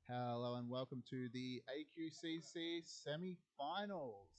Hello and welcome to the AQCC semi-finals.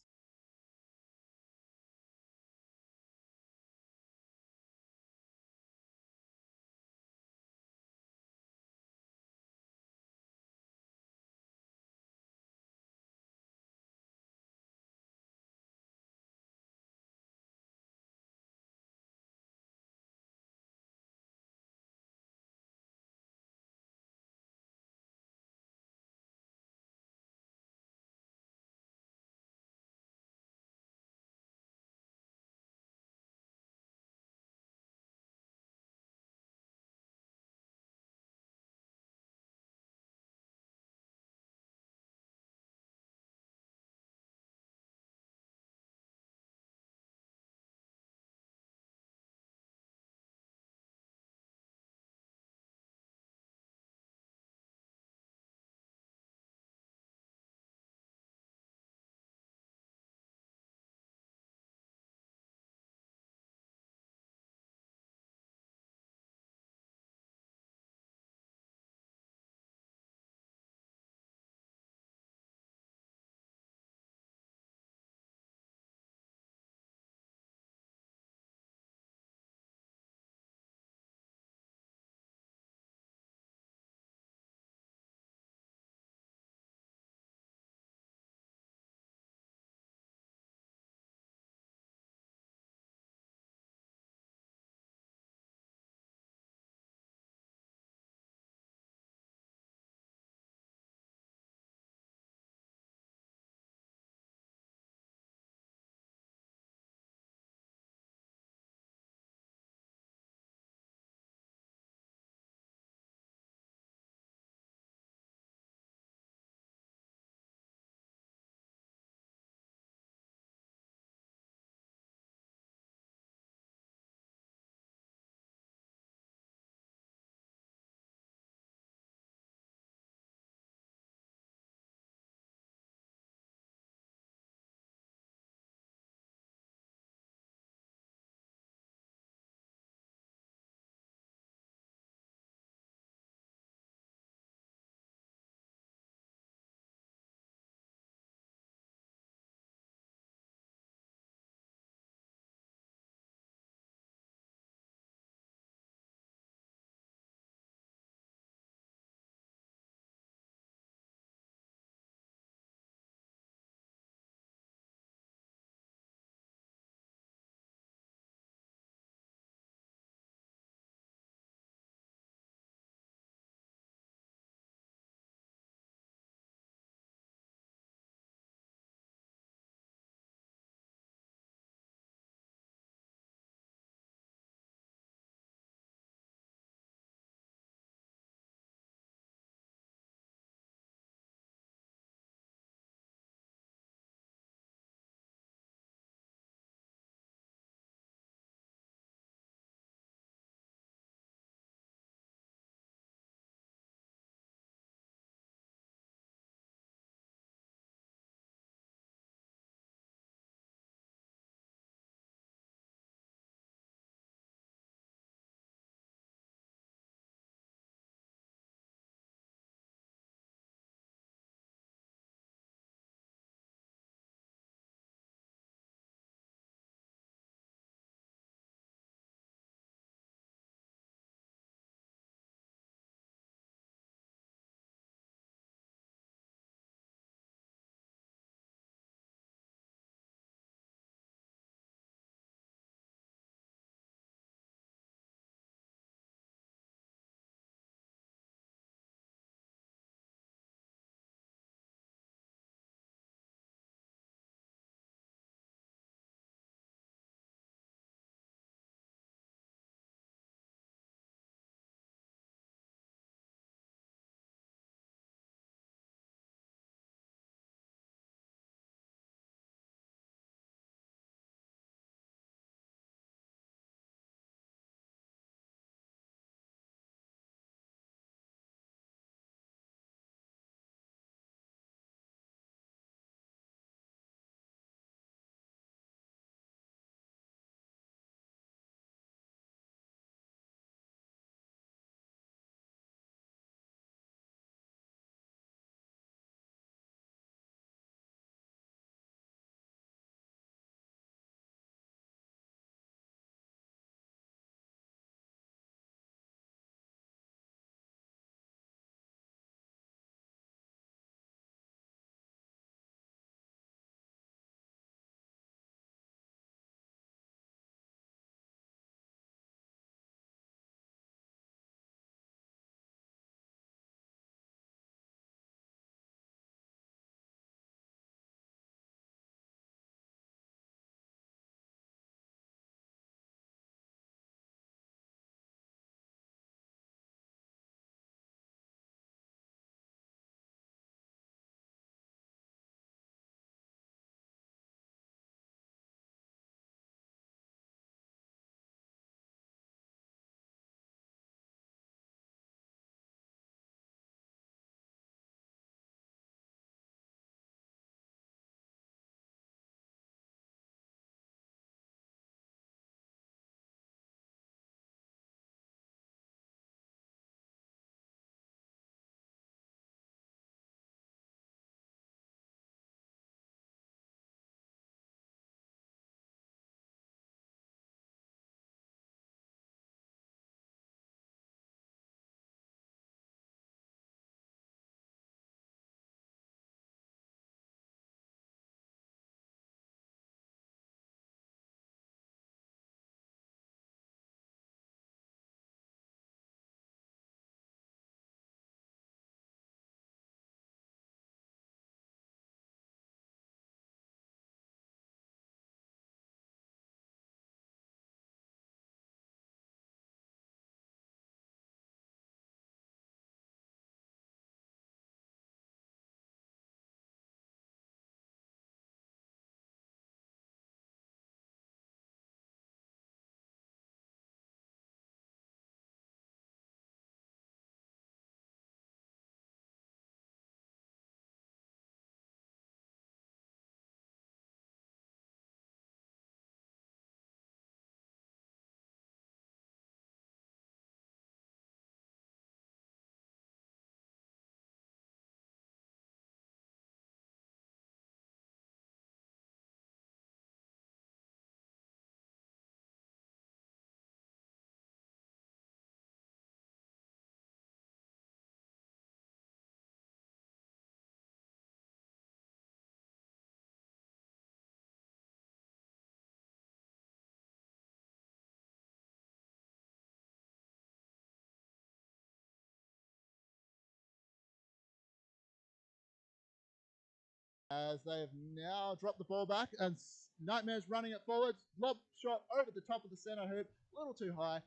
As they have now dropped the ball back, and Nightmares running it forwards. Lob shot over the top of the center hoop, a little too high.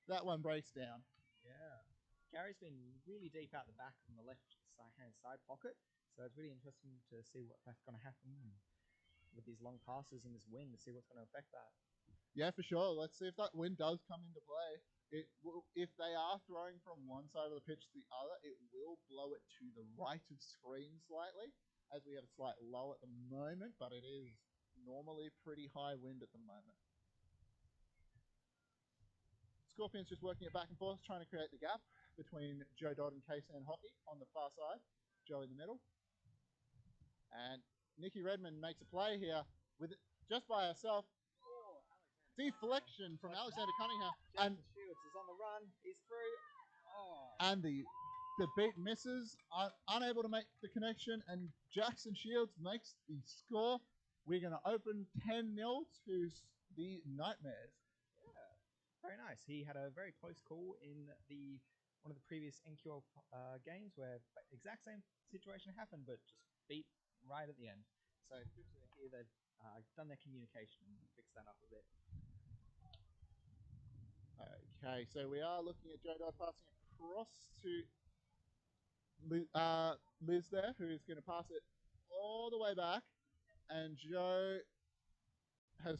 That one breaks down. Yeah. Gary's been really deep out the back on the left-hand side pocket, so it's really interesting to see that's going to happen with these long passes and this wind, to see what's going to affect that. Yeah, for sure. Let's see if that wind does come into play. If they are throwing from one side of the pitch to the other, it will blow it to the right of screen slightly, as we have a slight low at the moment, but it is normally pretty high wind at the moment. Scorpions just working it back and forth, trying to create the gap between Joe Dodd and K-San Hockey on the far side. Joe in the middle. And Nikki Redmond makes a play here with just by herself. Oh, deflection from Alexander Cunningham. And Shields is on the run. He's through. Oh. And the beat misses, unable to make the connection, and Jackson Shields makes the score. We're going to open 10-0 to the Nightmares. Yeah, very nice. He had a very close call in one of the previous NQL games where the exact same situation happened, but just beat right at the end. So good to hear they've done their communication and fixed that up a bit. Okay, so we are looking at Joe Dodd passing across to Liz there, who's going to pass it all the way back, and Joe has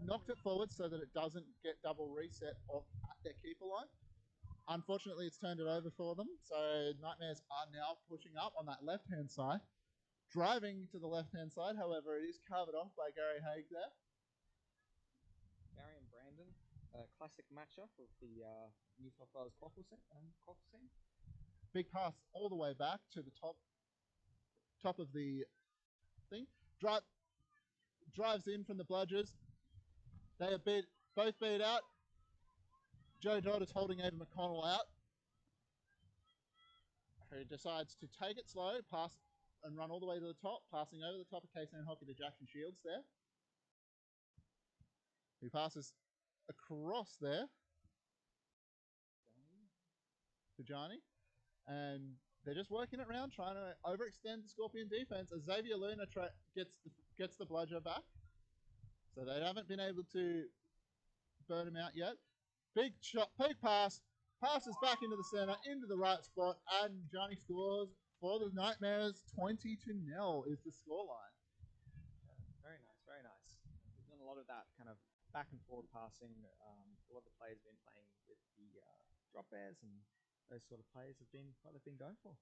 knocked it forward so that it doesn't get double reset off at their keeper line. Unfortunately, it's turned it over for them, so Nightmares are now pushing up on that left-hand side. Driving to the left-hand side, however, it is covered off by Gary Haig there. Gary and Brandon, a classic matchup of the New South Wales Quaffle scene. Big pass all the way back to the top of the thing. Drives in from the bludgers. They are both beat out. Joe Dodd is holding Ava McConnell out, who decides to take it slow, pass and run all the way to the top, passing over the top of K-San Hockey to Jackson Shields there, who passes across there to Johnny, and they're just working it around, trying to overextend the Scorpion defense as Xavier Luna gets the bludger back. So they haven't been able to burn him out yet. Big shot, big pass, passes back into the center, into the right spot, and Johnny scores for the Nightmares. 20-0 is the scoreline. Very nice, very nice. We've done a lot of that kind of back and forward passing. A lot of the players have been playing with the drop bears, and those sort of players have been what they've been going for.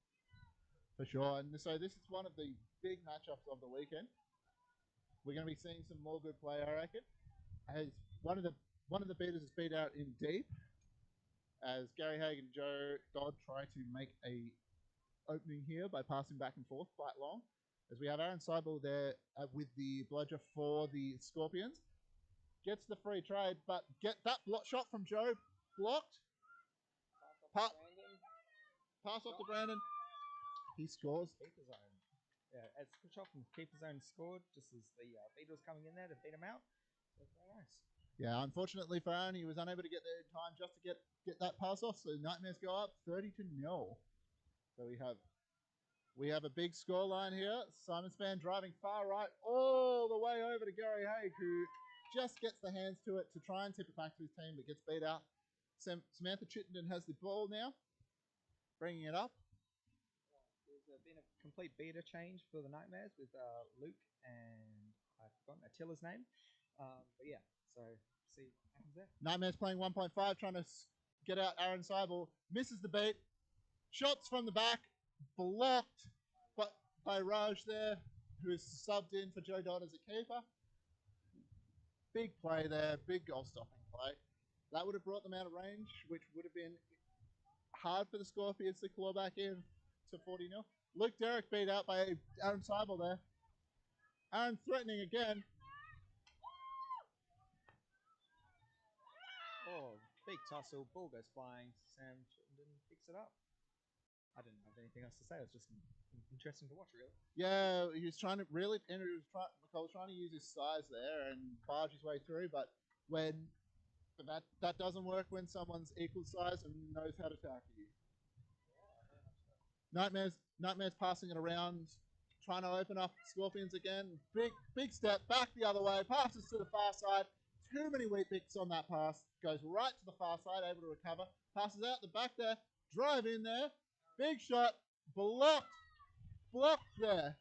For sure, and so this is one of the big matchups of the weekend. We're going to be seeing some more good play, I reckon. As one of the beaters is beat out in deep, as Gary Haig and Joe Dodd try to make a opening here by passing back and forth quite long. As we have Aaron Seibel there with the bludger for the Scorpions. Gets the free trade, but get that shot from Joe blocked. Pass off to Brandon. He scores. Keeper zone. Yeah, it's a good shot from the keeper zone scored, just as the beater was coming in there to beat him out. So it's very nice. Yeah, unfortunately for Aaron, he was unable to get there in time just to get that pass off. So Nightmares go up 30-0. So we have a big scoreline here. Simon Spann driving far right all the way over to Gary Haig, who just gets the hands to it to try and tip it back to his team, but gets beat out. Samantha Chittenden has the ball now, bringing it up. There's been a complete beta change for the Nightmares with Luke and I've forgotten Attila's name. But yeah, so see what happens there. Nightmares playing 1.5, trying to get out Aaron Seibel. Misses the beat. Shots from the back. Blocked by Raj there, who is subbed in for Joe Dodd as a keeper. Big play there. Big goal-stopping play. That would have brought them out of range, which would have been hard for the Scorpions to claw back in to 40-0. Luke Derrick beat out by Aaron Seibel there. Aaron threatening again. Oh, big tussle. Ball goes flying. Sam Chittenden picks it up. I didn't have anything else to say. It was just interesting to watch, really. Yeah, he was trying to really, Andrew was trying to use his size there and barge his way through, but that doesn't work when someone's equal size and knows how to tackle you. Nightmares passing it around, trying to open up Scorpions again. Big step back the other way. Passes to the far side. Too many weak picks on that pass. Goes right to the far side, able to recover. Passes out the back there. Drive in there. Big shot. Blocked. Blocked there.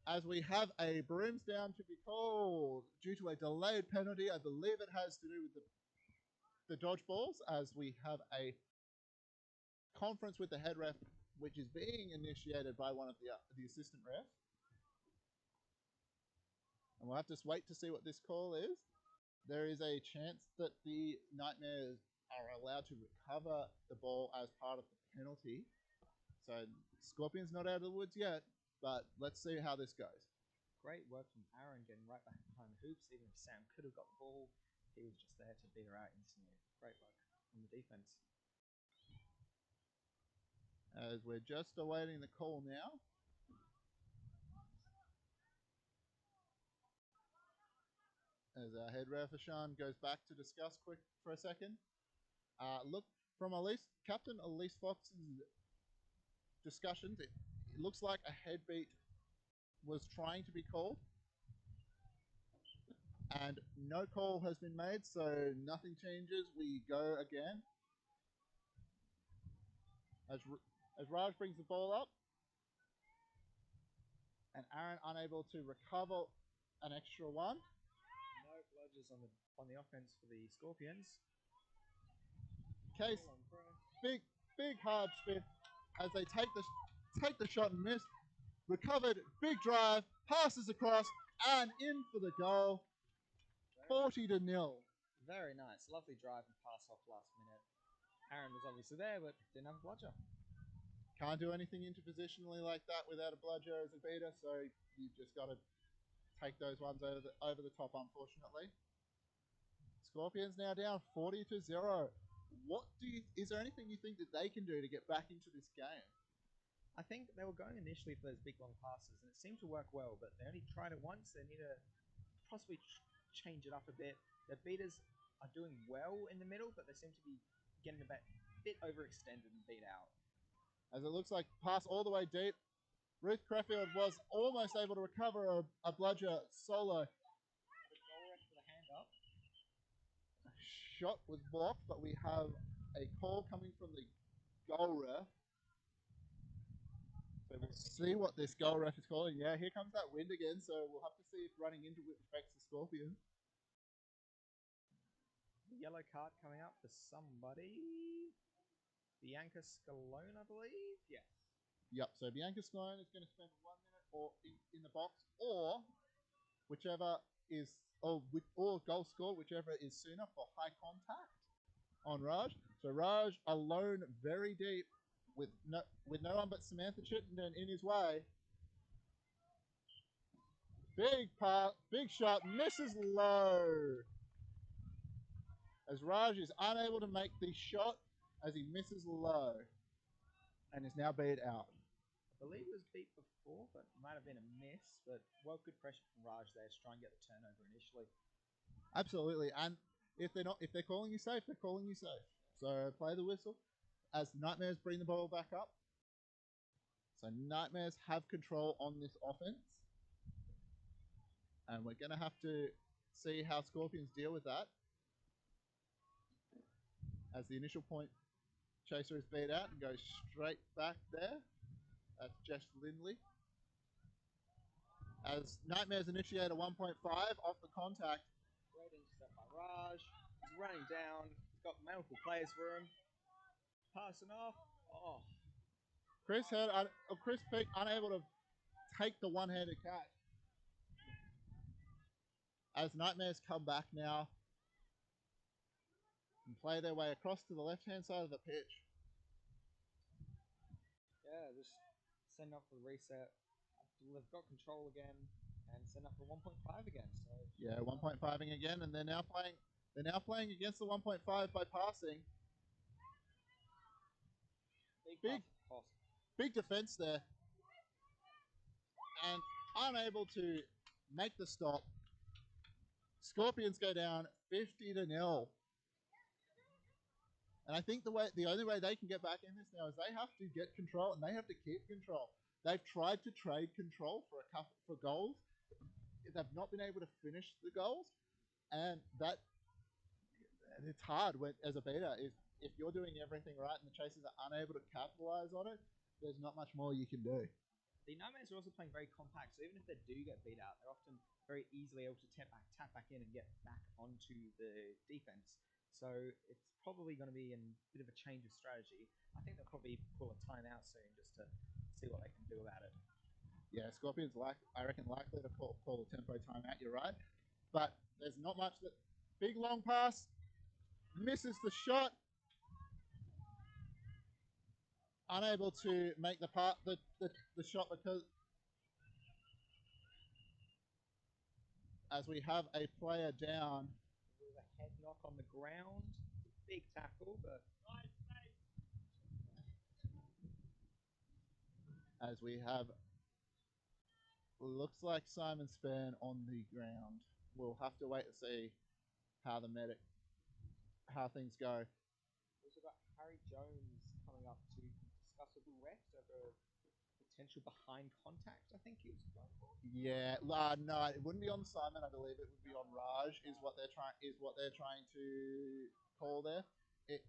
As we have a brooms down to be called due to a delayed penalty. I believe it has to do with the dodgeballs, as we have a conference with the head ref, which is being initiated by one of the assistant refs. And we'll have to wait to see what this call is. There is a chance that the Nightmares are allowed to recover the ball as part of the penalty. So Scorpion's not out of the woods yet, but let's see how this goes. Great work from Aaron getting right back behind the hoops. Even if Sam could have got the ball, he was just there to beat her out instantly. Great work from the defense. As we're just awaiting the call now. As our head ref Ashan goes back to discuss quick for a second. Look, from Captain Elise Fox's discussions, it looks like a head beat was trying to be called. And no call has been made, so nothing changes. We go again. As Raj brings the ball up. And Aaron unable to recover an extra one. No bludgers on the offense for the Scorpions. Case, big hard spin as they take the shot and miss. Recovered, big drive, passes across, and in for the goal. 40-0. Very nice. Lovely drive and pass off last minute. Aaron was obviously there, but didn't have a bludger. Can't do anything interpositionally like that without a bludger as a beater, so you've just got to take those ones over the top, unfortunately. Scorpions now down 40-0. Is there anything you think that they can do to get back into this game? I think they were going initially for those big long passes, and it seemed to work well, but they only tried it once. They need to possibly change it up a bit. Their beaters are doing well in the middle, but they seem to be getting a bit overextended and beat out. As it looks like pass all the way deep. Ruth Creffield was almost able to recover a bludger solo. The goal ref for the hand up. A shot was blocked, but we have a call coming from the goal ref. So we'll see what this goal ref is calling. Yeah, here comes that wind again, so we'll have to see if running into it affects the Scorpions. The yellow card coming up for somebody. Bianca Scalone, I believe? Yes. Yep, so Bianca Scalone is going to spend 1 minute or in the box, or whichever is, or goal scored, whichever is sooner for high contact on Raj. So Raj alone, very deep, with no one but Samantha Chittenden in his way. Big pass, big shot, misses low. As Raj is unable to make the shot as he misses low and is now beat out. I believe it was beat before, but it might have been a miss. But well, good pressure from Raj there to try and get the turnover initially. Absolutely, and if they're calling you safe, they're calling you safe. So play the whistle as Nightmares bring the ball back up. So Nightmares have control on this offense, and we're going to have to see how Scorpions deal with that. As the initial point chaser is beat out and goes straight back there. That's Jess Lindley. As Nightmares initiate a 1.5 off the contact. Great intercept by Raj. He's running down. He's got multiple players for him. Passing off. Oh. Chris Peak unable to take the one-handed catch. As Nightmares come back now and play their way across to the left-hand side of the pitch. Yeah, just send up for the reset. They've got control again and send up for 1.5 again. So yeah, 1.5ing again, and they're now playing against the 1.5 by passing. Big defense there, and unable to make the stop. Scorpions go down 50-0. And I think the only way they can get back in this now is they have to get control, and they have to keep control. They've tried to trade control for a couple for goals. They've not been able to finish the goals, and it's hard when as a beta if you're doing everything right and the chasers are unable to capitalize on it. There's not much more you can do. The Nightmares are also playing very compact, so even if they do get beat out, they're often very easily able to tap back in and get back onto the defense. So it's probably going to be a bit of a change of strategy. I think they'll probably pull a timeout soon just to see what they can do about it. Yeah, Scorpions I reckon likely to pull a tempo timeout. You're right, but there's not much that big long pass misses the shot. Unable to make the shot because as we have a player down. With a head knock on the ground. Big tackle, but as we have looks like Simon Span on the ground. We'll have to wait to see how things go. We've also got Harry Jones coming up to discuss with Rex over potential behind contact, I think he was going for. Yeah, no, it wouldn't be on Simon. I believe it would be on Raj. Is what they're trying to call there. It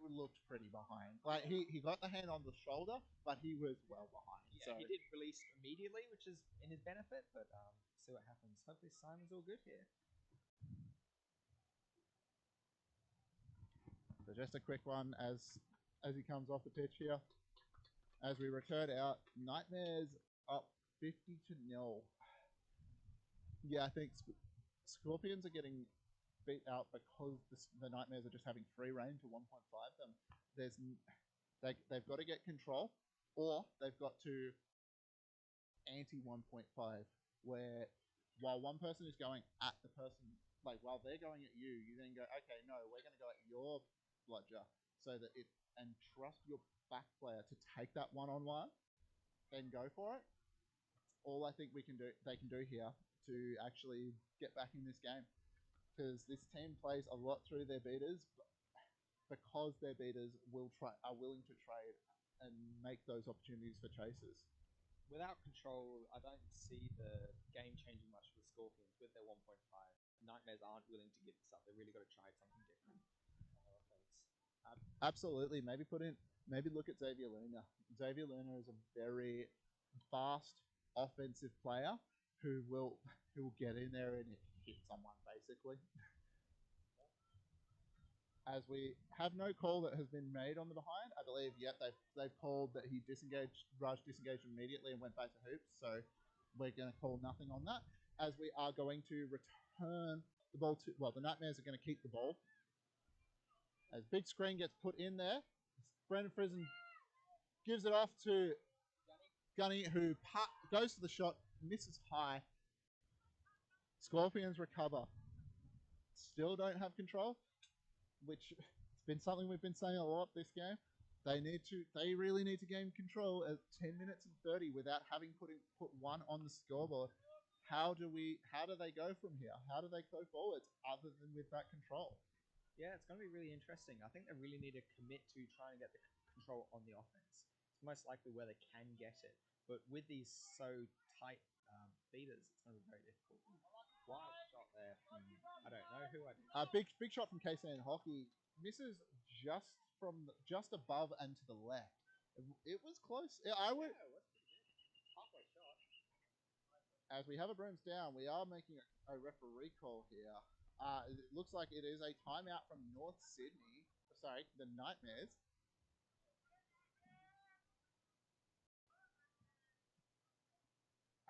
looked pretty behind. Like he got the hand on the shoulder, but he was well behind. Yeah, so. He did release immediately, which is in his benefit. But see what happens. Hopefully Simon's all good here. So just a quick one as he comes off the pitch here. As we return out, Nightmares up 50-0. Yeah, I think Scorpions are getting beat out because the Nightmares are just having free reign to 1.5 them. They've got to get control, or they've got to anti 1.5, where while one person is going at the person, like while they're going at you, you then go, okay, no, we're going to go at your bludger, so that and trust your back player to take that one-on-one, then go for it. All I think they can do here to actually get back in this game, because this team plays a lot through their beaters, because their beaters are willing to trade and make those opportunities for chasers. Without control, I don't see the game changing much for the Scorpions with their 1.5. Nightmares aren't willing to give this up. They've really got to try something different on their offense. Absolutely. Maybe look at Xavier Luna. Xavier Luna is a very fast offensive player who will get in there and hit someone basically. As we have no call that has been made on the behind, I believe. Yep, they've called that he Raj disengaged immediately and went back to hoops. So we're going to call nothing on that. As we are going to return the ball to the Nightmares are going to keep the ball. As big screen gets put in there, Brendan Friesen gives it off to Gunny, who goes to the shot, misses high. Scorpions recover. Still don't have control, which has been something we've been saying a lot this game. They really need to gain control at 10 minutes and 30 without having put one on the scoreboard. How do they go from here? How do they go forwards other than with that control? Yeah, it's going to be really interesting. I think they really need to commit to trying to get the control on the offense. It's most likely where they can get it. But with these so tight beaters, it's going to be very difficult. Wild shot there from, I don't know who I did. Big shot from KCN Hockey. Misses just above and to the left. It was close. I would. Yeah, it was pretty good. Halfway shot. As we have a brooms down, we are making a referee call here. It looks like it is a timeout from North Sydney. Sorry, the Nightmares.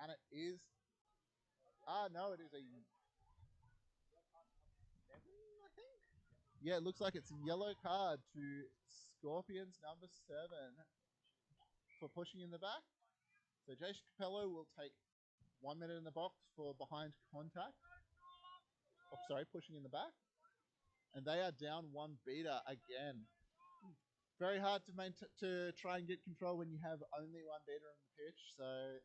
And it is. No, it is a. I think. Yeah, it looks like it's a yellow card to Scorpions number 7 for pushing in the back. So Jason Capello will take 1 minute in the box for behind contact. Oh, sorry, pushing in the back. And they are down one beater again. Very hard to try and get control when you have only one beater on the pitch. So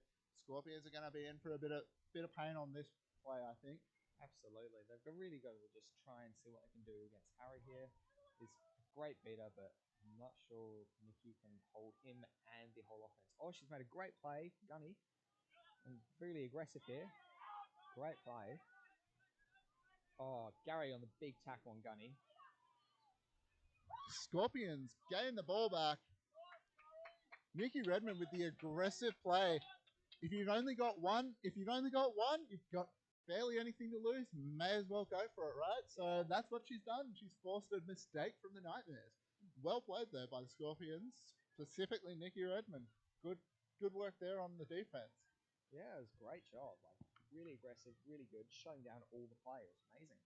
Scorpions are going to be in for a bit of pain on this play, I think. Absolutely. They've really got to just try and see what they can do against Harry here. He's a great beater, but I'm not sure Nikki can hold him and the whole offense. Oh, she's made a great play, Gunny. And really aggressive here. Great play. Oh, Gary on the big tackle on Gunny. Scorpions gain the ball back. Nikki Redmond with the aggressive play. If you've only got one, you've got barely anything to lose. May as well go for it, right? So that's what she's done. She's forced a mistake from the Nightmares. Well played there by the Scorpions, specifically Nikki Redmond. Good work there on the defense. Yeah, it was a great job. Like really aggressive, really good, shutting down all the players. Amazing.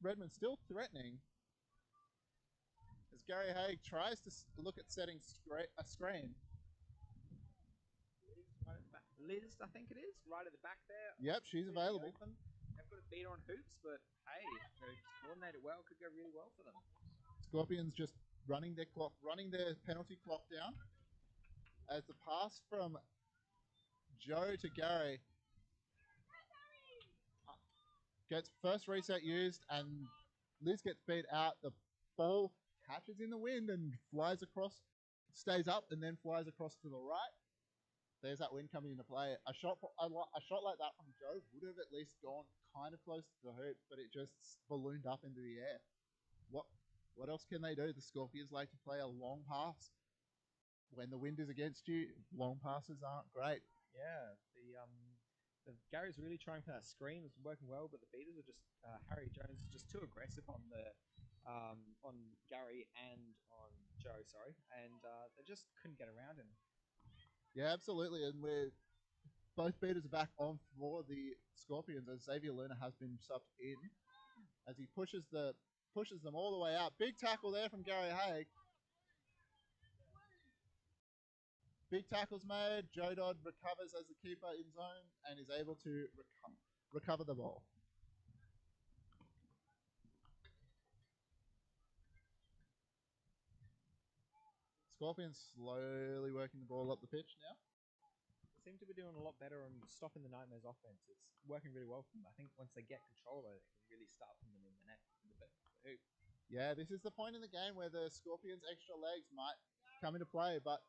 Redmond still threatening. As Gary Haig tries to look at setting a screen. Liz, I think it is, right at the back there. Yep, she's available. Open. They've got a beat on hoops, but hey, they coordinated well. Could go really well for them. Scorpions just running their penalty clock down. As the pass from Joe to Gary gets first reset used, and Liz gets beat out. The ball catches in the wind and flies across, stays up, and then flies across to the right. There's that wind coming into play. A shot like that from Joe would have at least gone kind of close to the hoop, but it just ballooned up into the air. What else can they do? The Scorpions like to play a long pass. When the wind is against you, long passes aren't great. Yeah, the Gary's really trying for that screen. It's working well, but the beaters are just Harry Jones is just too aggressive on Gary and on Joe. Sorry, and they just couldn't get around him. Yeah, absolutely, and both beaters are back on for the Scorpions as Xavier Luna has been subbed in as he pushes them all the way out. Big tackle there from Gary Haig. Big tackles made. Joe Dodd recovers as the keeper in zone and is able to recover the ball. Scorpions slowly working the ball up the pitch now. Seem to be doing a lot better on stopping the Nightmares offense. It's working really well for them. I think once they get control of it, they can really start putting them in the net. Yeah, this is the point in the game where the Scorpions' extra legs might come into play, but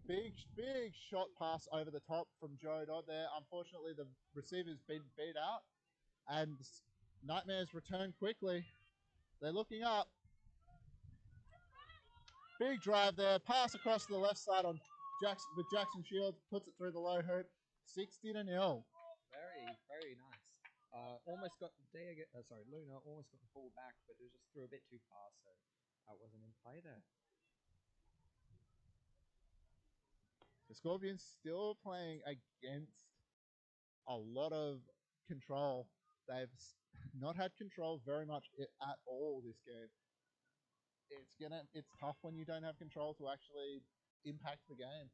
big shot pass over the top from Joe Dodd there. Unfortunately, the receiver's been beat out, and Nightmares return quickly. They're looking up. Big drive there. Pass across to the left side on Jackson Shields. Puts it through the low hoop. 60-0. Very, very nice. Almost got Luna almost got the ball back, but it was just threw a bit too far, so that wasn't in play there. The Scorpions still playing against a lot of control. They've not had control very much at all this game. It's tough when you don't have control to actually impact the game.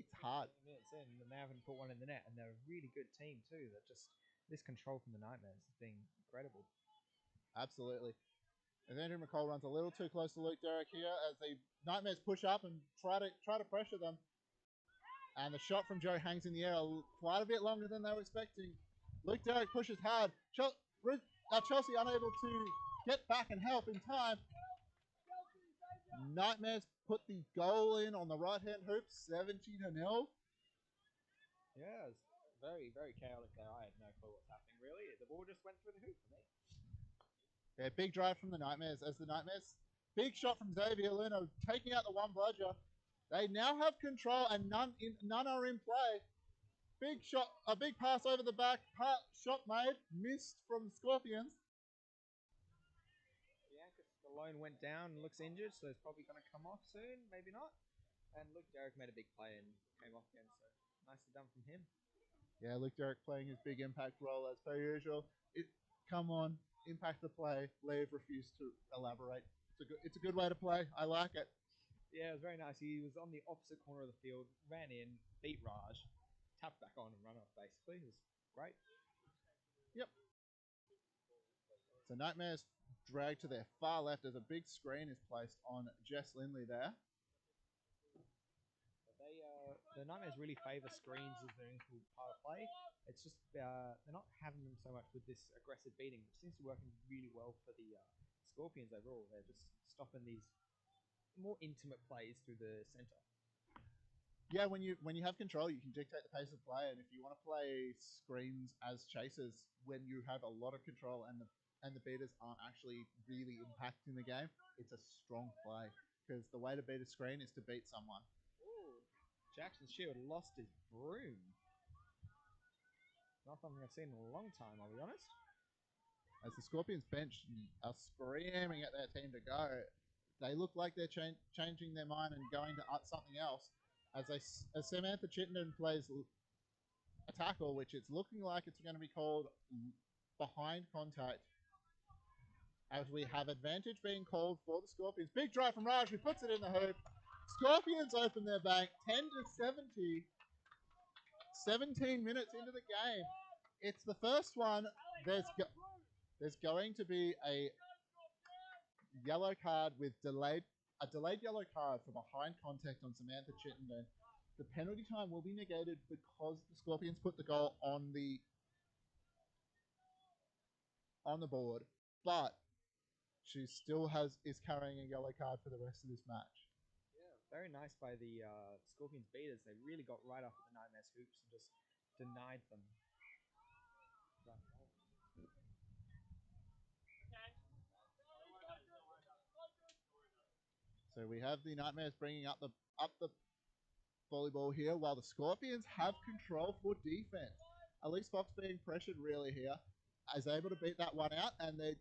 It's hard. Minutes in, and they haven't put one in the net, and they're a really good team too. That just this control from the Nightmares has been incredible. Absolutely. And Andrew McCall runs a little too close to Luke Derrick here as the Nightmares push up and try to pressure them. And the shot from Joe hangs in the air quite a bit longer than they were expecting. Luke Derrick pushes hard. Chelsea unable to get back and help in time. Nightmares put the goal in on the right-hand hoop, 70-0. Yeah, it was very, very chaotic there. I had no clue what's happening, really. The ball just went through the hoop for me. Yeah, big drive from the Nightmares as the Nightmares. Big shot from Xavier Luna, taking out the one bludger. They now have control and none are in play. Big shot, a big pass over the back. Shot made, missed from Scorpions. Malone went down and looks injured, so it's probably going to come off soon. Maybe not. And Luke Derrick made a big play and came off again, so nicely done from him. Yeah, Luke Derrick playing his big impact role as per usual. Come on, impact the play. Leave, refuse to elaborate. It's a good way to play. I like it. Yeah, it was very nice. He was on the opposite corner of the field, ran in, beat Raj, tapped back on and run off basically. It was great. Yep. So Nightmares dragged to their far left as a big screen is placed on Jess Lindley there. The Nightmares really favour screens as their integral part of play. It's just they're not having them so much with this aggressive beating, which seems to be working really well for the Scorpions overall. They're just stopping these more intimate plays through the center. Yeah, when you have control, you can dictate the pace of play, and if you want to play screens as chasers, when you have a lot of control and the beaters aren't actually really impacting the game, it's a strong play because the way to beat a screen is to beat someone. Ooh. Jackson Shield lost his broom. Not something I've seen in a long time, I'll be honest. As the Scorpions bench are screaming at their team to go, they look like they're changing their mind and going to something else. As Samantha Chittenden plays a tackle, which it's looking like it's going to be called behind contact. As we have advantage being called for the Scorpions. Big drive from Raj, who puts it in the hoop. Scorpions open their bank, 10 to 70. 17 minutes into the game. It's the first one. There's going to be a yellow card with a delayed yellow card for behind contact on Samantha Chittenden. The penalty time will be negated because the Scorpions put the goal on the board, but she still is carrying a yellow card for the rest of this match. Yeah, very nice by the Scorpions beaters. They really got right off at the Nightmares hoops and just denied them. So we have the Nightmares bringing up the volleyball here, while the Scorpions have control for defense. Elise Fox being pressured really here, is able to beat that one out, and they're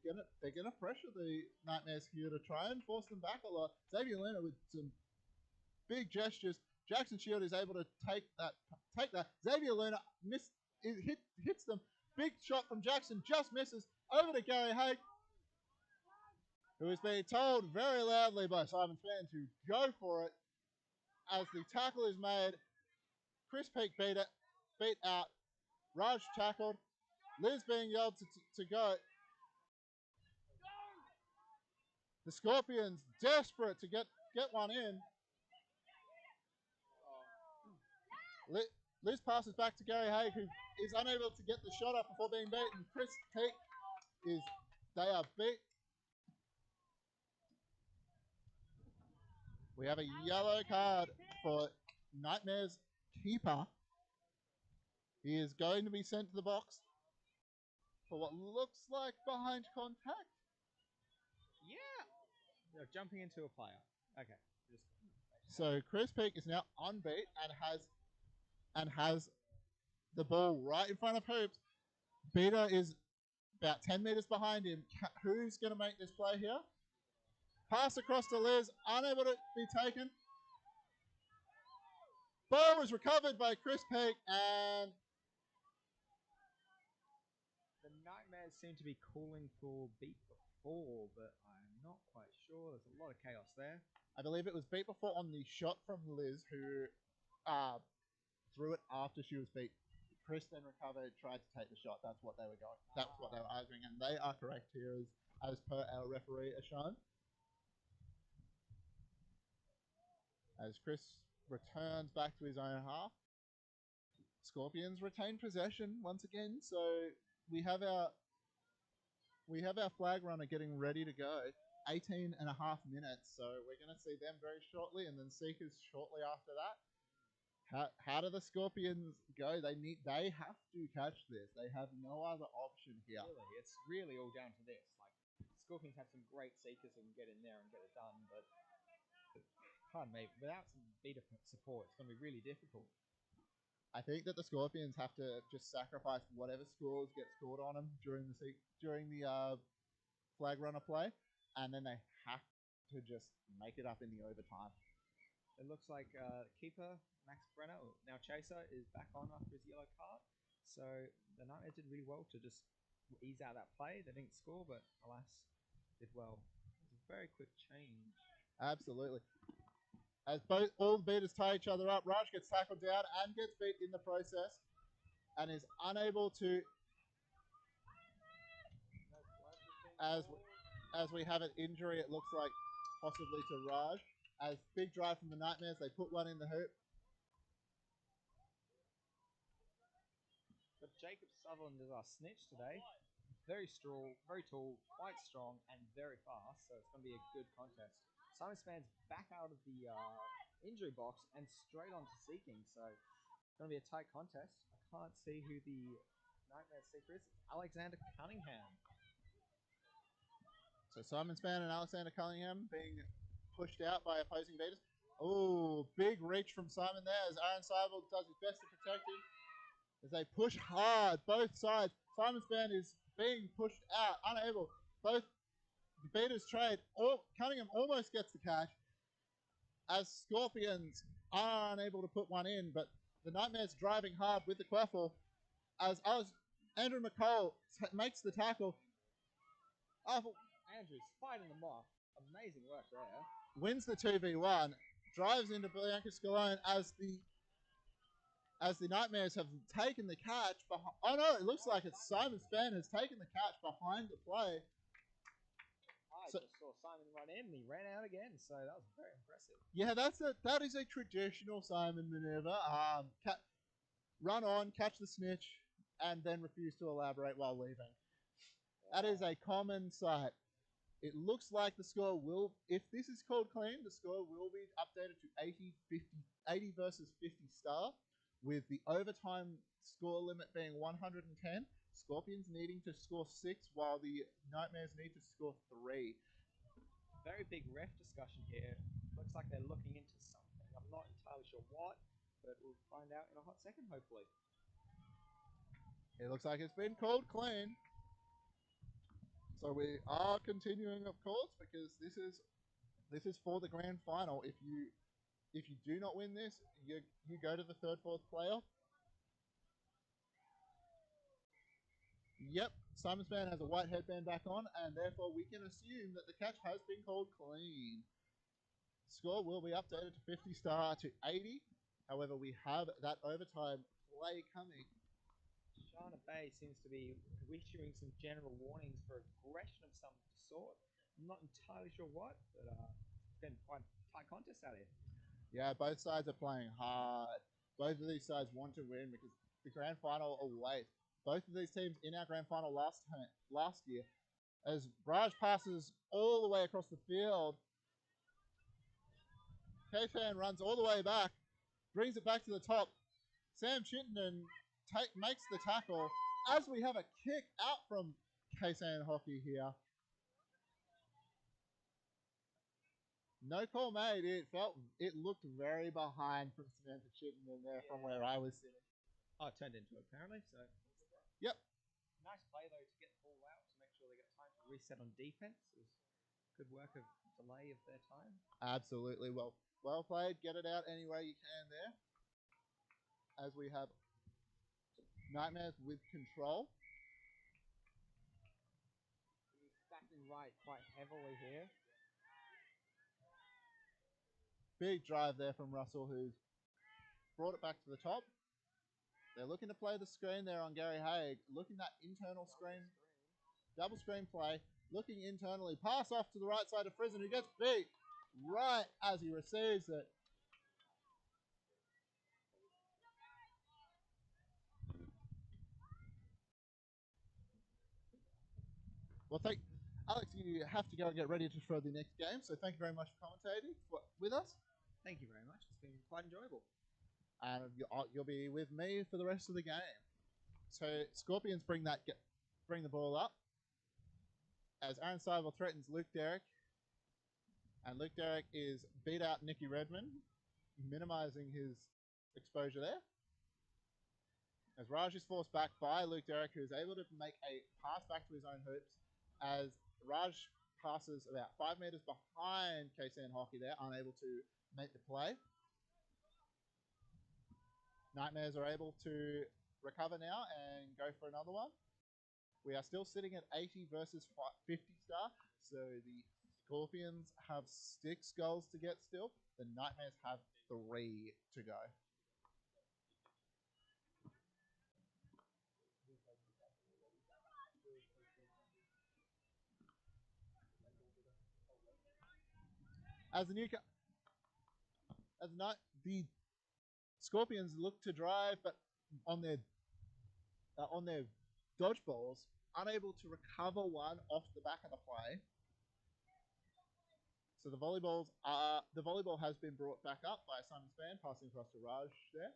gonna pressure the Nightmares here to try and force them back a lot. Xavier Luna with some big gestures. Jackson Shield is able to take that. Xavier Luna hits them. Big shot from Jackson, just misses. Over to Gary Haig, who is being told very loudly by Simon Spann to go for it. As the tackle is made, Chris Peak beat out. Raj tackled. Liz being yelled to go. The Scorpions desperate to get one in. Liz passes back to Gary Haig, who is unable to get the shot up before being beaten. Chris Peak they are beat. We have a yellow card for Nightmares keeper. He is going to be sent to the box for what looks like behind contact. Yeah, they're jumping into a player. Okay. So Chris Peak is now unbeat and has the ball right in front of hoops. Beta is about 10 meters behind him. Who's going to make this play here? Pass across to Liz, unable to be taken. Ball was recovered by Chris Peak, and the Nightmares seem to be calling for beat before, but I'm not quite sure. There's a lot of chaos there. I believe it was beat before on the shot from Liz, who threw it after she was beat. Chris then recovered, tried to take the shot. That's what they were going. That's what they were arguing, and they are correct here, as per our referee Ashan. As Chris returns back to his own half, Scorpions retain possession once again. So we have our flag runner getting ready to go. 18 and a half minutes. So we're going to see them very shortly, and then Seekers shortly after that. How do the Scorpions go? They have to catch this. They have no other option here. Really, it's really all down to this. Like, Scorpions have some great Seekers who can get in there and get it done, but pardon me, without some beater support, it's going to be really difficult. I think that the Scorpions have to just sacrifice whatever scores get scored on them during the flag runner play, and then they have to just make it up in the overtime. It looks like keeper Max Brenner, now Chaser, is back on after his yellow card. So the Nightmares did really well to just ease out that play. They didn't score, but alas, did well. It was a very quick change. Absolutely. As all the beaters tie each other up, Raj gets tackled down and gets beat in the process, and is unable to. As we have an injury, it looks like possibly to Raj. As big drive from the Nightmares, they put one in the hoop. But Jacob Sutherland is our snitch today. very tall, quite strong, and very fast. So it's going to be a good contest. Simon Span's back out of the injury box and straight onto Seeking. So it's going to be a tight contest. I can't see who the Nightmare Seeker is. It's Alexander Cunningham. So Simon Span and Alexander Cunningham being pushed out by opposing beaters. Oh, big reach from Simon there as Aaron Seibel does his best to protect him. As they push hard, both sides. Simon Span is being pushed out, unable. Both the beaters trade. Cunningham almost gets the catch as Scorpions are unable to put one in, but the Nightmares driving hard with the Quaffle as Andrew McCall makes the tackle. Andrew's fighting them off. Amazing work there. Wins the 2v1, drives into Bianca Scalone as the Nightmares have taken the catch. Oh no, it looks like it's Simon Span has taken the catch behind the play. I just saw Simon run in and he ran out again, so that was very impressive. Yeah, that is a traditional Simon maneuver. Run on, catch the snitch, and then refuse to elaborate while leaving. Yeah. That is a common sight. It looks like the score will, if this is called clean, the score will be updated to 80 versus 50 star, with the overtime score limit being 110. Scorpions needing to score 6, while the Nightmares need to score 3. Very big ref discussion here. Looks like they're looking into something. I'm not entirely sure what, but we'll find out in a hot second, hopefully. It looks like it's been called clean. So we are continuing, of course, because this is for the grand final. If you do not win this, you go to the third, fourth playoff. Yep, Simon Span has a white headband back on, and therefore we can assume that the catch has been called clean. Score will be updated to 50 star to 80. However, we have that overtime play coming. Shana Bay seems to be issuing some general warnings for aggression of some sort. I'm not entirely sure what, but it's been quite a tight contest out here. Yeah, both sides are playing hard. Both of these sides want to win because the grand final awaits. Both of these teams in our grand final last year, as Raj passes all the way across the field. K-Fan runs all the way back, brings it back to the top. Sam Chittenden makes the tackle as we have a kick out from K-San Hockey here. No call made. It looked very behind from Samantha Chittenden there from where I was sitting. Oh, it turned into it apparently, so. Yep. Nice play though to get the ball out to make sure they get time to reset on defense. It was good work of delay of their time. Absolutely. Well played. Get it out any way you can there. As we have Nightmares with control. He's stacking right quite heavily here. Big drive there from Russell, who's brought it back to the top. They're looking to play the screen there on Gary Haig. Looking that internal screen. Double screen play. Looking internally. Pass off to the right side of Frizen, who gets beat right as he receives it. Well, Alex, you have to go and get ready for the next game. So thank you very much for commentating with us. Thank you very much. It's been quite enjoyable. And you'll be with me for the rest of the game. So Scorpions bring the ball up as Aaron Seibel threatens Luke Derrick, and Luke Derrick is beat out Nicky Redmond, minimizing his exposure there. As Raj is forced back by Luke Derrick, who is able to make a pass back to his own hoops, as Raj passes about 5 meters behind K-San Hockey there, unable to make the play. Nightmares are able to recover now and go for another one. We are still sitting at 80 versus 50 star, so the Scorpions have 6 goals to get still. The Nightmares have 3 to go. The Scorpions look to drive, but on their dodgeballs, unable to recover one off the back of the play. So the volleyball has been brought back up by Simon Span, passing across to Raj there.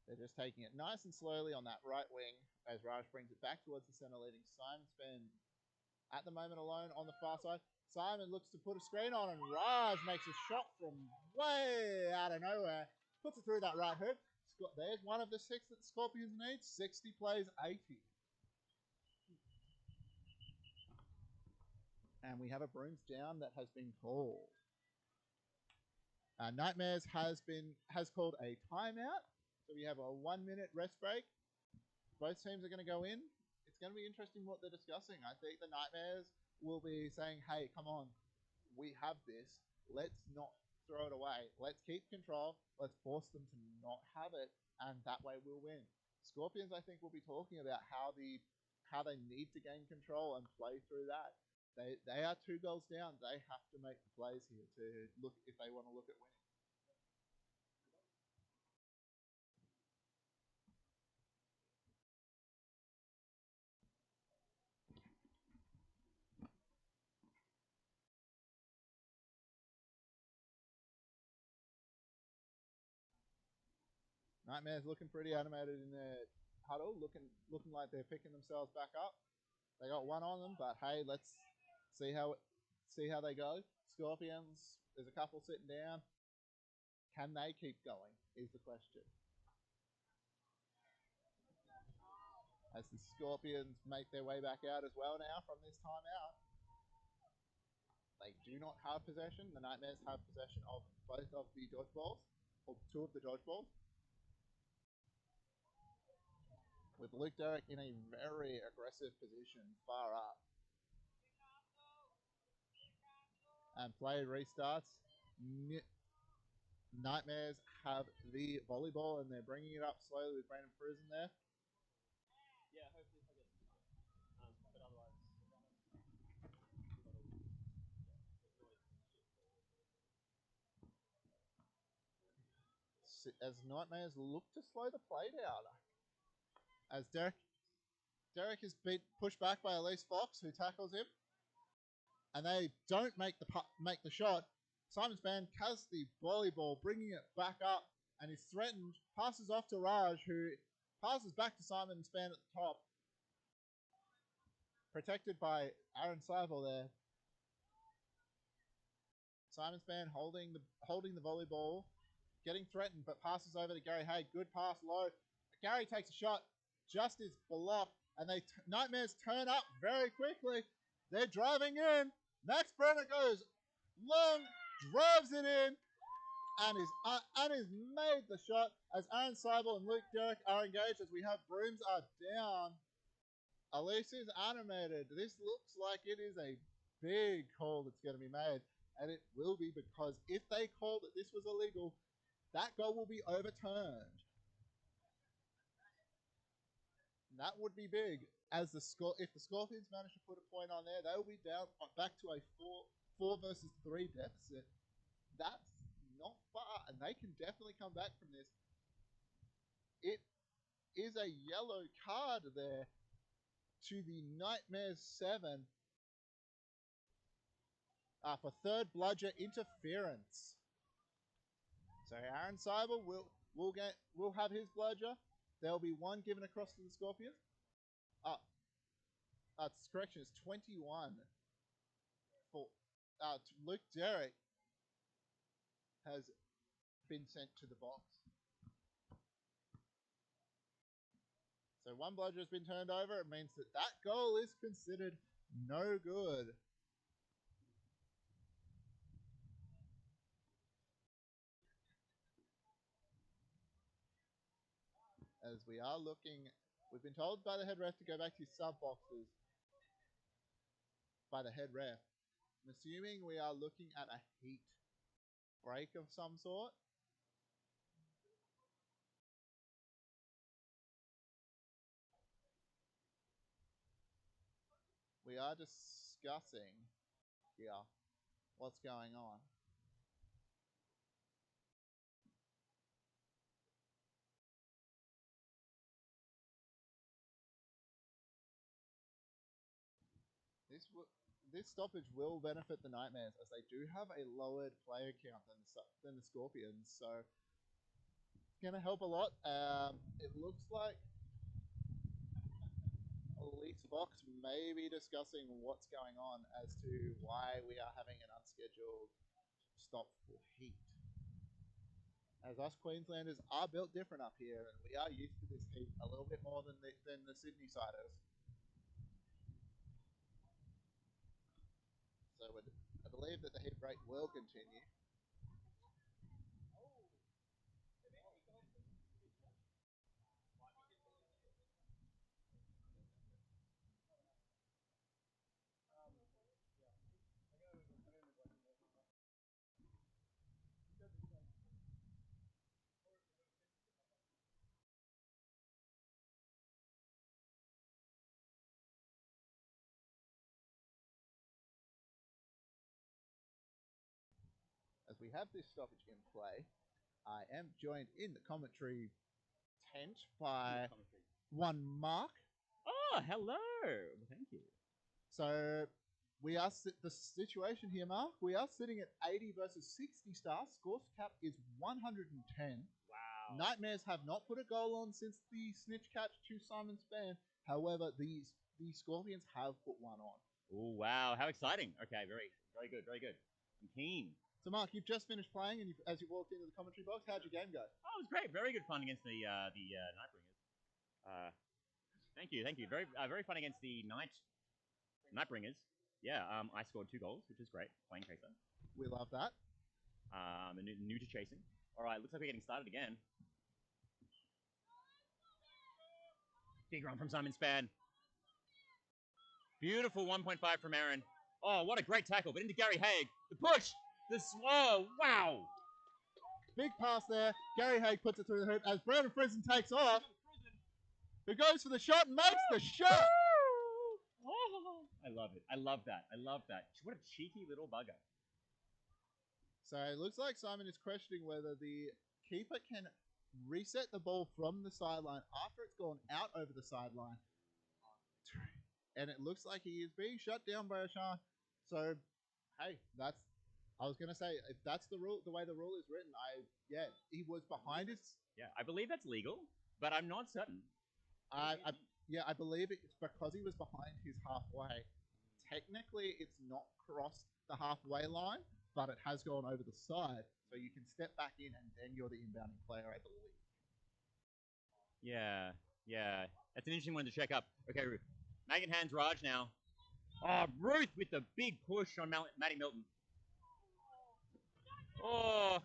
They're just taking it nice and slowly on that right wing as Raj brings it back towards the center, leading Simon Span at the moment alone on the far side. Simon looks to put a screen on, and Raj makes a shot from way out of nowhere. Puts it through that right hoop. There's one of the 6 that the Scorpions need. 60 plays 80. And we have a brooms down that has been called. Nightmares has called a timeout. So we have a 1-minute rest break. Both teams are going to go in. It's going to be interesting what they're discussing. I think the Nightmares will be saying, hey, come on, we have this. Let's not throw it away. Let's keep control. Let's force them to not have it, and that way we'll win. Scorpions, I think, will be talking about how they need to gain control and play through that. They are 2 goals down. They have to make the plays here to look if they want to look at winning. Nightmares looking pretty animated in their huddle, looking like they're picking themselves back up. They got one on them, but hey, let's see how they go. Scorpions, there's a couple sitting down. Can they keep going is the question. As the Scorpions make their way back out as well now from this timeout. They do not have possession. The Nightmares have possession of both of the dodgeballs, or 2 of the dodgeballs. With Luke Derrick in a very aggressive position, far up. And play restarts. Nightmares have the volleyball, and they're bringing it up slowly with Brandon Fruzen there. Yeah, hopefully if I get some time. But otherwise... As Nightmares look to slow the play down. As Derek is pushed back by Elise Fox, who tackles him, and they don't make the shot. Simon Span has the volleyball, bringing it back up, and is threatened. Passes off to Raj, who passes back to Simon Span at the top, protected by Aaron Seibel there. Simon Span holding the volleyball, getting threatened, but passes over to Gary Hay. Good pass low. Gary takes a shot, just is blocked, and Nightmares turn up very quickly. They're driving in. Max Brenner goes long, drives it in, and is made the shot as Aaron Seibel and Luke Derrick are engaged as we have brooms are down. Elise is animated. This looks like it is a big call that's going to be made, and it will be, because if they call that this was illegal, that goal will be overturned. And that would be big. If the Scorpions manage to put a point on there, they will be down back to a 4 versus 3 deficit. That's not far, and they can definitely come back from this. It is a yellow card there to the Nightmares 7 for third bludger interference. So Aaron Seibel will have his bludger. There'll be 1 given across to the Scorpions. Correction, it's 21 for Luke Derrick has been sent to the box. So 1 bludger has been turned over. It means that goal is considered no good. As we are looking, we've been told by the head ref to go back to sub boxes. By the head ref. I'm assuming we are looking at a heat break of some sort. We are discussing here what's going on. This stoppage will benefit the Nightmares as they do have a lowered player count than the Scorpions, so it's going to help a lot. It looks like Elite Fox may be discussing what's going on as to why we are having an unscheduled stop for heat. As us Queenslanders are built different up here, and we are used to this heat a little bit more than the Sydney siders. So I believe that the heat break will continue. As we have this stoppage in play, I am joined in the commentary tent by one Mark. Oh, hello. Thank you. So we are the situation here, Mark. We are sitting at 80 versus 60 stars. Score cap is 110. Wow. Nightmares have not put a goal on since the snitch catch to Simon Span. However, the Scorpions have put one on. Oh, wow. How exciting. Okay, very good, very good. I'm keen. So, Mark, you've just finished playing, and as you walked into the commentary box, how'd your game go? Oh, it was great. Very good fun against the Nightbringers. Thank you. Very fun against the Nightbringers. Yeah, I scored 2 goals, which is great. Playing Chaser. We love that. New to chasing. All right, looks like we're getting started again. Big run from Simon Span. Beautiful 1.5 from Aaron. Oh, what a great tackle. But into Gary Haig. The push. Oh, wow. Big pass there. Gary Haig puts it through the hoop as Brandon Friesen takes off. Who goes for the shot and makes the shot. Oh, I love it. I love that. What a cheeky little bugger. So it looks like Simon is questioning whether the keeper can reset the ball from the sideline after it's gone out over the sideline. And it looks like he is being shut down by a shark. So, hey, I was going to say, if that's the rule, the way the rule is written, he was behind his... Yeah, I believe that's legal, but I'm not certain. I believe it's because he was behind his halfway. Technically, it's not crossed the halfway line, but it has gone over the side. So you can step back in and then you're the inbounding player, I believe. Yeah. That's an interesting one to check up. Okay, Ruth. Megan hands Raj now. Oh, Ruth with the big push on Matty Milton. Oh,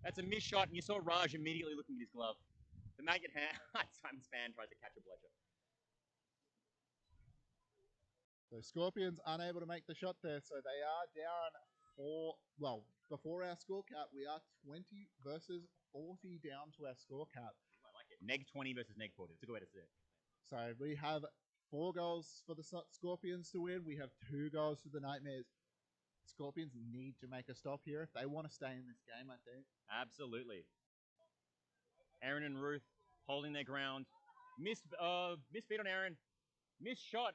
that's a missed shot, and you saw Raj immediately looking at his glove. The maggot hand. Simon Span tries to catch a Bledger. So Scorpions unable to make the shot there, so they are down before our score cap, we are 20 versus 40 down to our score cap. I like it. Neg 20 versus neg 40. It's a good way to see it. So we have 4 goals for the Scorpions to win. We have 2 goals for the Nightmares. Scorpions need to make a stop here if they want to stay in this game, I think. Absolutely. Aaron and Ruth holding their ground. Missed beat on Aaron. Missed shot.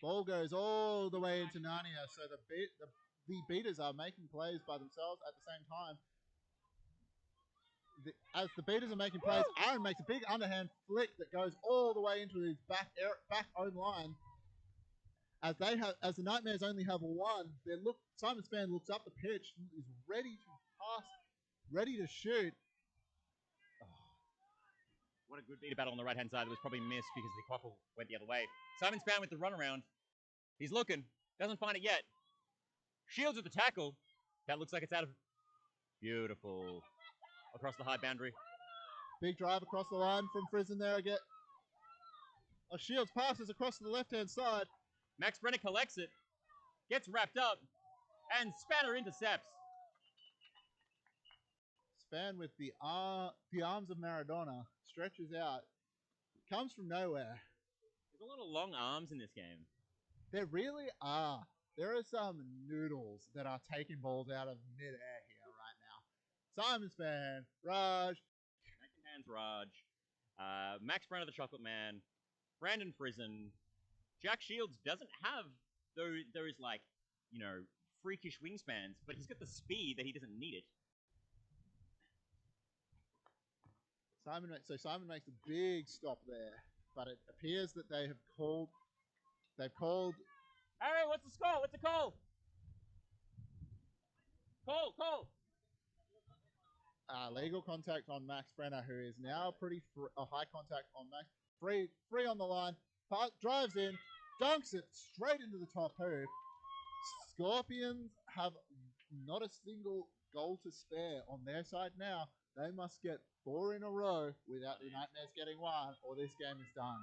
Ball goes all the way into Narnia, so the beaters are making plays by themselves at the same time. As the beaters are making plays, Aaron makes a big underhand flick that goes all the way into his back own line. As the Nightmares only have 1, Simon Span looks up the pitch, is ready to pass, ready to shoot. What a good beater battle on the right-hand side that was probably missed because the quaffle went the other way. Simon Span with the runaround. He's looking. Doesn't find it yet. Shields with the tackle. That looks like it's out of... Beautiful. Across the high boundary. Big drive across the line from Friesen there again. Shields passes across to the left-hand side. Max Brenner collects it. Gets wrapped up. And Spanner intercepts. Span with the arms of Maradona, stretches out, comes from nowhere. There's a lot of long arms in this game. There really are. There are some noodles that are taking balls out of midair here right now. Simon Span, Raj. Max Hands Raj. Max Brenner the Chocolate Man. Brandon Friesen. Jack Shields doesn't have those like, you know, freakish wingspans, but he's got the speed that he doesn't need it. Simon makes a big stop there, but it appears that they've called. Harry, what's the score? What's the call? Call. Legal contact on Max Brenner, who is now a high contact on Max. Free on the line. Drives in, dunks it straight into the top hoop. Scorpions have not a single goal to spare on their side now. They must get 4 in a row without the Nightmares getting 1, or this game is done.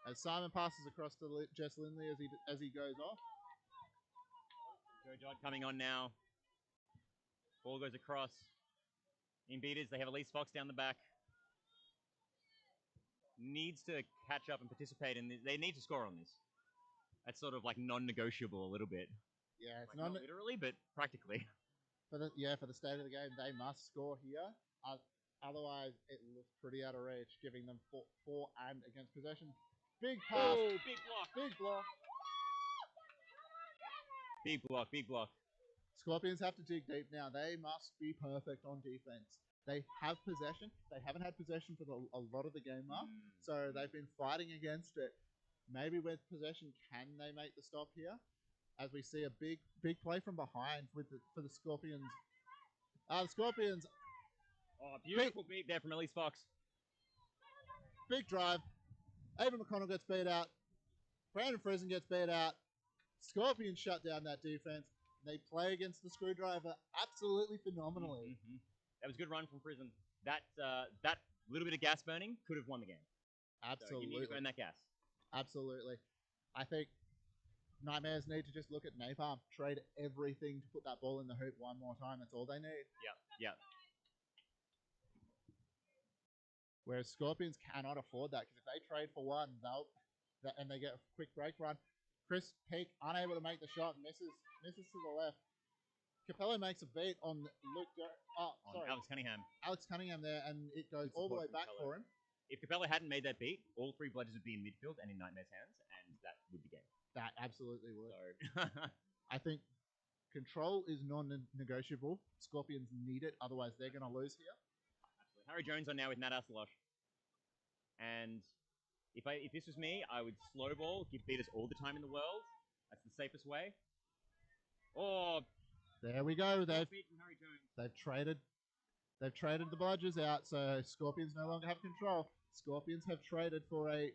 As Simon passes across to Jess Lindley as he goes off. Joe Dodd coming on now. Ball goes across. In beaters, they have Elise Fox down the back. Needs to catch up and participate in this. They need to score on this. That's sort of like non-negotiable a little bit. Yeah, it's like not literally, but practically. For the state of the game, they must score here. Otherwise, it looks pretty out of reach, giving them 4 and against possession. Big pass. Oh, big block. Big block. Big block. Scorpions have to dig deep now. They must be perfect on defense. They have possession. They haven't had possession for a lot of the game up, so they've been fighting against it. Maybe with possession, can they make the stop here? As we see a big play from behind for the Scorpions. The Scorpions. Oh, beautiful beat there from Elise Fox. Big drive. Ava McConnell gets beat out. Brandon Friesen gets beat out. Scorpions shut down that defense. They play against the Screwdriver absolutely phenomenally. Mm-hmm. That was a good run from Friesen. That little bit of gas burning could have won the game. Absolutely. So you need to burn that gas. Absolutely. I think Nightmares need to just look at Napalm, trade everything to put that ball in the hoop one more time. That's all they need. Yeah. Whereas Scorpions cannot afford that, because if they trade for one, and they get a quick break run. Chris Peake unable to make the shot, misses to the left. Capello makes a beat on Alex Cunningham. Alex Cunningham there, and it goes all the way back for him. If Capello hadn't made that beat, all 3 bludgers would be in midfield and in Nightmare's hands, and that would be game. That absolutely would. So I think control is non-negotiable. Scorpions need it, otherwise they're going to lose here. Absolutely. Harry Jones on now with Nat Asalosh. And if this was me, I would slow ball, give beaters all the time in the world. That's the safest way. Oh, there we go. They've traded the bludgers out, so Scorpions no longer have control. Scorpions have traded the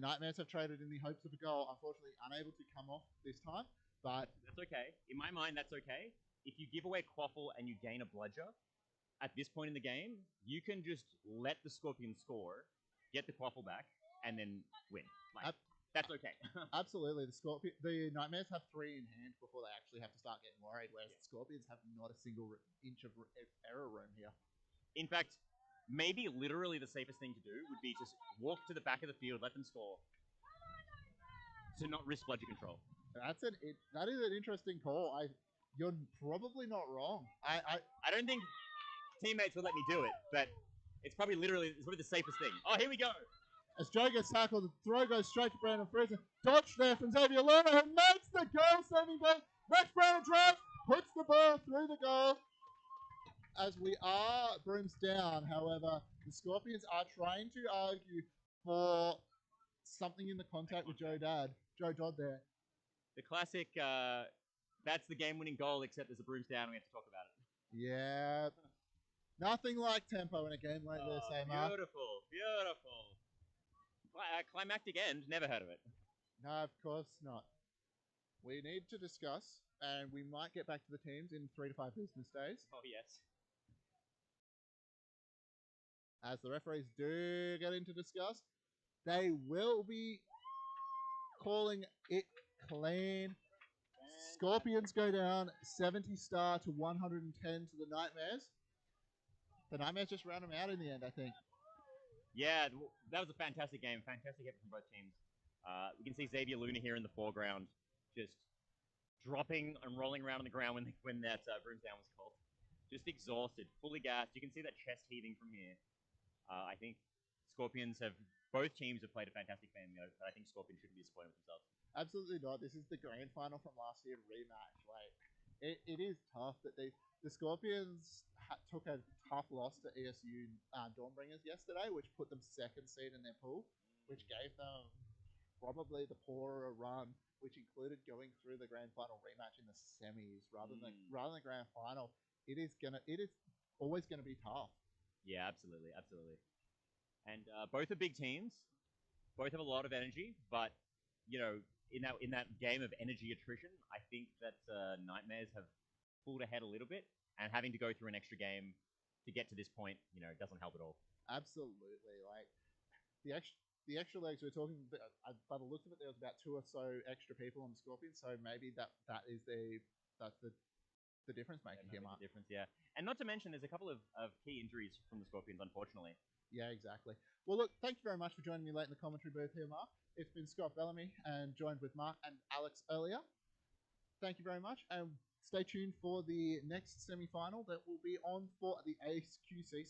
Nightmares have traded in the hopes of a goal. Unfortunately, unable to come off this time, but that's okay. In my mind, that's okay. If you give away Quaffle and you gain a bludger, at this point in the game, you can just let the Scorpions score, get the Quaffle back, and then win. That's okay. Absolutely. The Nightmares have 3 in hand before they actually have to start getting worried, whereas the Scorpions have not a single inch of error room here. In fact, maybe literally the safest thing to do would be just walk to the back of the field, let them score, to not risk bludger control. That is an interesting call. You're probably not wrong. I don't think teammates would let me do it, but it's probably the safest thing. Oh, here we go. As Joe gets tackled, the throw goes straight to Brandon Friesen. Dodge there from Xavier Lerner, who makes the goal, saving goal. Max Brandon drives, puts the ball through the goal. As we are brooms down, however, the Scorpions are trying to argue for something in the contact with Joe Dodd there. The classic, that's the game-winning goal, except there's a brooms down and we have to talk about it. Yeah. Nothing like tempo in a game like this, Amar. Beautiful. Climactic end, never heard of it. No, of course not. We need to discuss, and we might get back to the teams in 3 to 5 business days. Oh, yes. As the referees do get into discuss, they will be calling it clean. Scorpions go down 70 star to 110 to the Nightmares. The Nightmares just ran them out in the end, I think. Yeah, that was a fantastic game. Fantastic effort from both teams. We can see Xavier Luna here in the foreground, just dropping and rolling around on the ground when that brooms down was called. Just exhausted, fully gassed. You can see that chest heaving from here. I think Scorpions have, both teams have played a fantastic game, but I think Scorpions shouldn't be disappointed with themselves. Absolutely not. This is the grand final from last year rematch. Like, it is tough that the Scorpions took a tough loss to ESU Dawnbreakers yesterday, which put them second seed in their pool, which gave them probably the poorer run, which included going through the grand final rematch in the semis rather than the grand final. It is always gonna be tough. Yeah, absolutely, absolutely. And both are big teams. Both have a lot of energy, but you know, in that game of energy attrition, I think that Nightmares have pulled ahead a little bit, and having to go through an extra game to get to this point, you know, doesn't help at all. Absolutely, like the extra legs we're talking. By the looks of it, there was about 2 or so extra people on the Scorpions, so maybe that's the difference maker here, Mark. The difference, yeah. And not to mention, there's a couple of key injuries from the Scorpions, unfortunately. Yeah, exactly. Well, look, thank you very much for joining me late in the commentary booth here, Mark. It's been Scott Bellamy and joined with Mark and Alex earlier. Thank you very much, and stay tuned for the next semi-final that will be on for the AQCC.